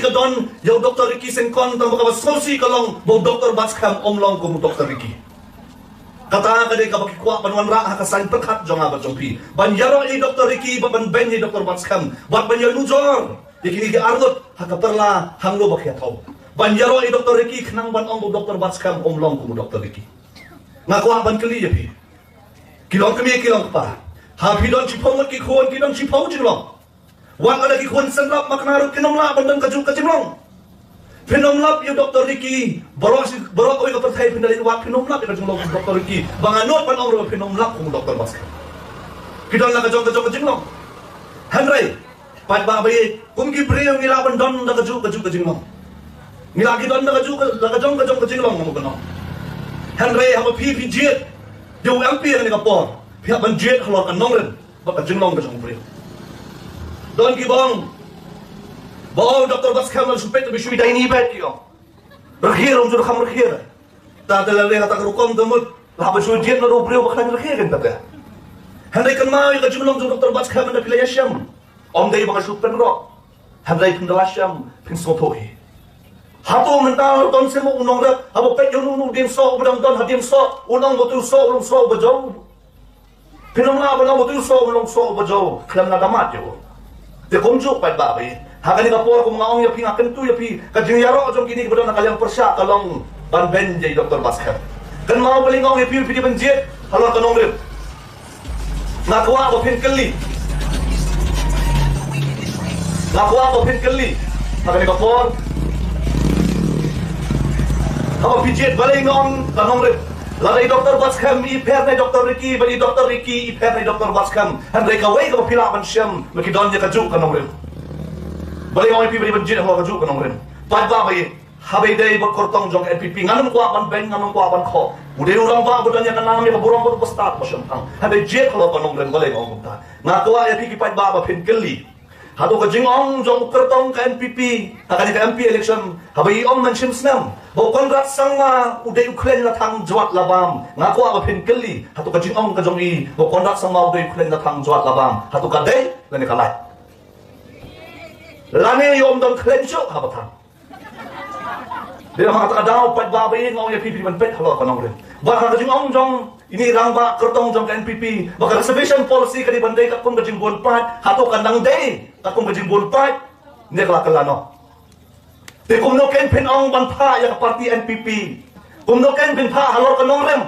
ka don yung Dr. Ricky Sencon tang baka sosi ka long bo Dr. Batskam omlong ko mo Dr. Ricky kata ka de ka bakikwa panwan ra ka san perkat jong aba jong pi banyaro i Dr. Ricky ban ben ni Dr. Batskam bat banyaro nujor ikini ga argot hakaperla hanglo bakya tau banyaro i Dr. Ricky khnang ban ong bo Dr. Batskam omlong ko mo Dr. Ricky ngakwa ban kali ya pi kilong kami kilong pa ha pi don chipong ki khon ki don chipong jinglong wan ada ki khon sanrap maknarut kinomla ban kaju kajinglong Pinomlap yung Dr. Ricky, barok oy kapag tayo pinalin wak pinomlap yung kajong Dr. Ricky, banganot pan ang pinomlap kung Dr. Batskam. Kita lang kajong long. Henry, pat babay, kung gibre yung nilaban don na kajong long. Nilagi don na kajong long mo gano. Henry, hama pipi jet, yung MP ang nikapor, pihak ban jet halor kanong rin, baka kajong long kajong bre. Don gibong, Bao Dr. Batskam al supet bi shui dai ni bet yo. Rakhir um jur kham rakhir. Ta dalale ta rukom damut la ba shui jet no ro brio ba khan rakhir kan ta. Handai kan ma ka jumlong jur Dr. Batskam na pilaya syam. Om dai ba shu pen ro. Handai pun dala syam pin so thohi. Hato mental ton se mo unong ra abo pet yo nu din so budang don hadim so unong bo tu so ulong so ba jo. Pinom na ba bo tu so ulong so ba jo. Klam na damat yo. Te komjo pat ba ba Hakani ka po kung maong yapi nga kentu yapi kajingyaro jong kini kebetulan nakalyang persya kalong ban ben jay Dr. Batskam. Kan mau paling ngong yapi pidi benjit halor kanong rip. Nakwa ko pin kali. Nakwa ko pin kali. Hakani ka po. Ako pijit balik ngong kanong rip. Lalai Dr. Batskam iper na Dr. Ricky bali Dr. Ricky iper na Dr. Batskam. Handai ka way ka pila man siyam makidon niya kajuk kanong rip. Balik orang NPP beri benjit kalau kajuk kanong rin. Pat ba bay habay day berkortong jong NPP nganong kuwa ban ben nganong kuwa ban kho. Udah orang ba budan yang kanami kaburong buat bestat pasyam tang. Habay jet kalau kanong rin balik orang kumta. Ngakuwa NPP pat ba pin keli. Hatu ka jingong jong kertong ka NPP akan ka MP election habay om man simsnam. Bo kongrat sang udah Ukraine na tang jwat labam. Ngakuwa ba pin keli. Hatu ka jingong ka jong i bo kongrat sang udah Ukraine na tang jwat labam. Hatu ka day lani kalay. Lani yung dong klenso habatan. Dia mengatakan daw pat babay ngong NPP man pet halo kanong rin. Baka kajing ong jong ini rang ba kertong jong NPP. Baka reservation policy kadi banday kakung kajing bonpat hato kandang day kakung kajing bonpat hindi kalakalano. Te kumno ken pen ong banpa ya parti NPP. Kumno ken pen pa halo kanong rin.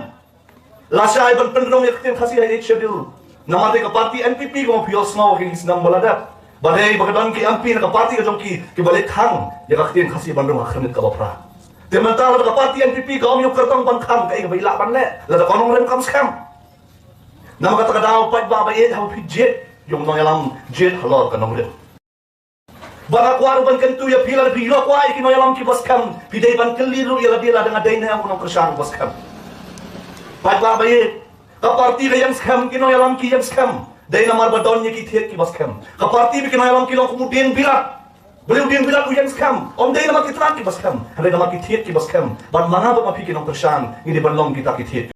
Lasya ay ban penrong yaktin kasi ay schedule. Namate ka parti NPP kung pios no king isnang baladat. Badai bagadan ki ampi na kapati ka jong ki balik hang ya kaktin kasi bandung akramit ka bapra. Temental ka kapati NPP ka om yung kertong bangkam kay ka bailapan le. Lada konong rem kam scam. Nama kata daw pat babayet haw pijit yung noyalam jet halor kanong rem. Baka kwaro ban kentu ya pilar bilo kwa iki noyalam ki baskam pidai ban keliru ya ladila dengan daina yang unong kersyang baskam. Pat babayet kapati ka yang scam ki noyalam ki yang scam. Dahil namar badon niya kithiet ki baskam. Kaparti bikin ayalam kilong kemudian birat. Beliau dian birat uyan skam. Om dahil namar kitrak ki baskam. Hadai namar kithiet ki baskam. Ban mana ba mapikin ang kersyang. Hindi banlong kita kithiet.